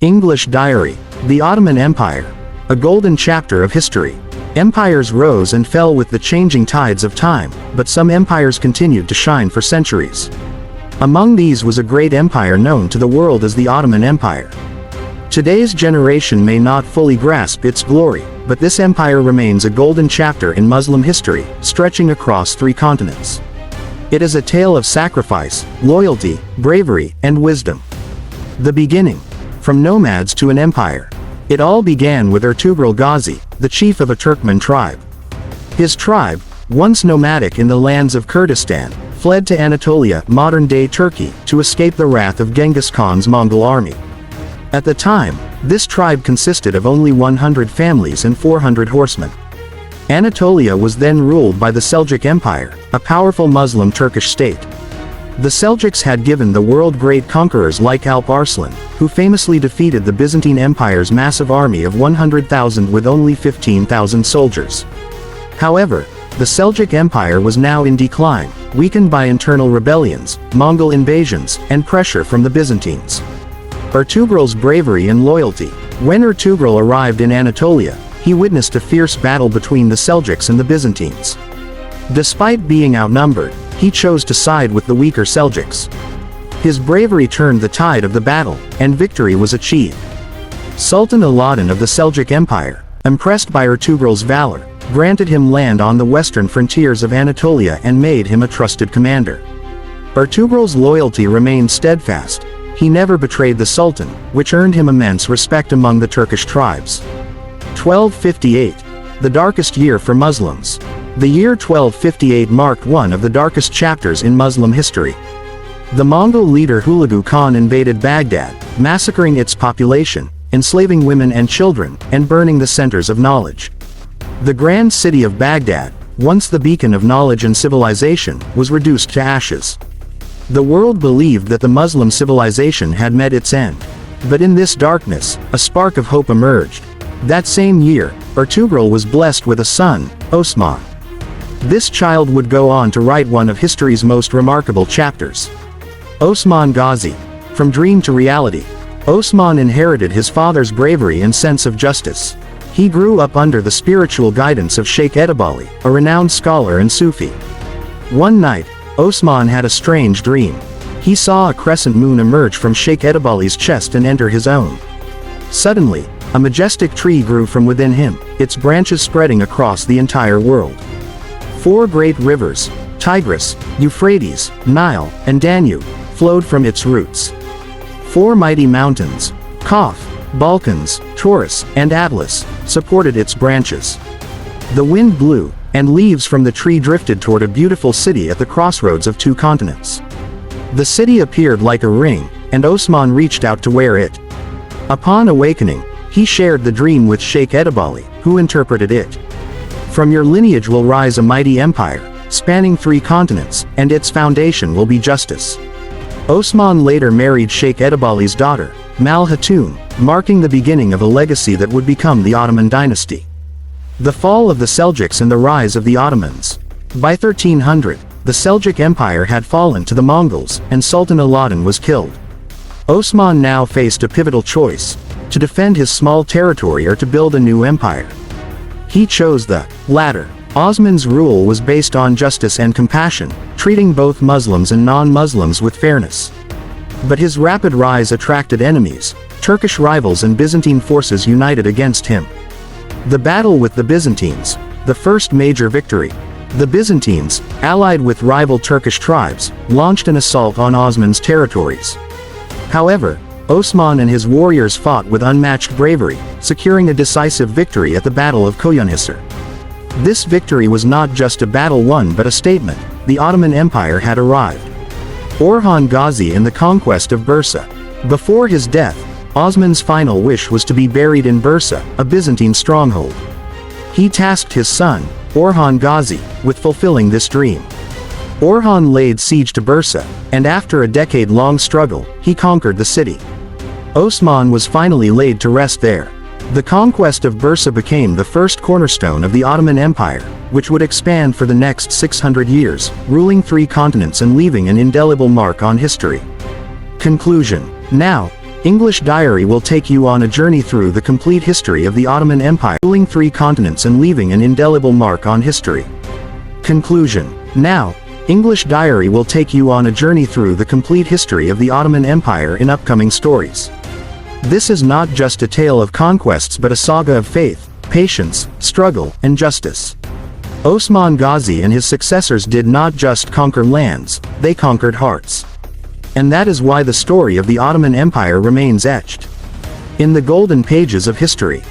English Diary. The Ottoman Empire. A golden chapter of history. Empires rose and fell with the changing tides of time, but some empires continued to shine for centuries. Among these was a great empire known to the world as the Ottoman Empire. Today's generation may not fully grasp its glory, but this empire remains a golden chapter in Muslim history, stretching across 3 continents. It is a tale of sacrifice, loyalty, bravery, and wisdom. The beginning. From nomads to an empire. It all began with Ertugrul Ghazi, the chief of a Turkmen tribe. His tribe, once nomadic in the lands of Kurdistan, fled to Anatolia, modern-day Turkey, to escape the wrath of Genghis Khan's Mongol army. At the time, this tribe consisted of only 100 families and 400 horsemen. Anatolia was then ruled by the Seljuk Empire, a powerful Muslim Turkish state. The Seljuks had given the world great conquerors like Alp Arslan, who famously defeated the Byzantine Empire's massive army of 100,000 with only 15,000 soldiers. However, the Seljuk Empire was now in decline, weakened by internal rebellions, Mongol invasions, and pressure from the Byzantines. Ertugrul's bravery and loyalty. When Ertugrul arrived in Anatolia, he witnessed a fierce battle between the Seljuks and the Byzantines. Despite being outnumbered, he chose to side with the weaker Seljuks. His bravery turned the tide of the battle, and victory was achieved. Sultan Aladdin of the Seljuk Empire, impressed by Ertugrul's valor, granted him land on the western frontiers of Anatolia and made him a trusted commander. Ertugrul's loyalty remained steadfast. He never betrayed the Sultan, which earned him immense respect among the Turkish tribes. 1258. The darkest year for Muslims. The year 1258 marked one of the darkest chapters in Muslim history. The Mongol leader Hulagu Khan invaded Baghdad, massacring its population, enslaving women and children, and burning the centers of knowledge. The grand city of Baghdad, once the beacon of knowledge and civilization, was reduced to ashes. The world believed that the Muslim civilization had met its end. But in this darkness, a spark of hope emerged. That same year, Ertugrul was blessed with a son, Osman. This child would go on to write one of history's most remarkable chapters. Osman Ghazi. From dream to reality. Osman inherited his father's bravery and sense of justice. He grew up under the spiritual guidance of Sheikh Edebali, a renowned scholar and Sufi. One night, Osman had a strange dream. He saw a crescent moon emerge from Sheikh Edebali's chest and enter his own. Suddenly, a majestic tree grew from within him, its branches spreading across the entire world. 4 great rivers, Tigris, Euphrates, Nile, and Danube, flowed from its roots. 4 mighty mountains, Kaf, Balkans, Taurus, and Atlas, supported its branches. The wind blew, and leaves from the tree drifted toward a beautiful city at the crossroads of 2 continents. The city appeared like a ring, and Osman reached out to wear it. Upon awakening, he shared the dream with Sheikh Edebali, who interpreted it. From your lineage will rise a mighty empire, spanning 3 continents, and its foundation will be justice. Osman later married Sheikh Edebali's daughter, Mal Hatun, marking the beginning of a legacy that would become the Ottoman dynasty. The fall of the Seljuks and the rise of the Ottomans. By 1300, the Seljuk Empire had fallen to the Mongols, and Sultan Aladdin was killed. Osman now faced a pivotal choice: to defend his small territory or to build a new empire. He chose the latter. Osman's rule was based on justice and compassion, treating both Muslims and non-Muslims with fairness. But his rapid rise attracted enemies. Turkish rivals and Byzantine forces united against him. The battle with the Byzantines, the first major victory. The Byzantines, allied with rival Turkish tribes, launched an assault on Osman's territories. However, Osman and his warriors fought with unmatched bravery, securing a decisive victory at the Battle of Koyunhisar. This victory was not just a battle won but a statement: the Ottoman Empire had arrived. Orhan Ghazi and the conquest of Bursa. Before his death, Osman's final wish was to be buried in Bursa, a Byzantine stronghold. He tasked his son, Orhan Ghazi, with fulfilling this dream. Orhan laid siege to Bursa, and after a decade-long struggle, he conquered the city. Osman was finally laid to rest there. The conquest of Bursa became the first cornerstone of the Ottoman Empire, which would expand for the next 600 years, ruling 3 continents and leaving an indelible mark on history. Conclusion. Now, English Diary will take you on a journey through the complete history of the Ottoman Empire, ruling 3 continents and leaving an indelible mark on history. Conclusion. Now, English Diary will take you on a journey through the complete history of the Ottoman Empire in upcoming stories. This is not just a tale of conquests but a saga of faith, patience, struggle, and justice. Osman Ghazi and his successors did not just conquer lands, they conquered hearts. And that is why the story of the Ottoman Empire remains etched in the golden pages of history.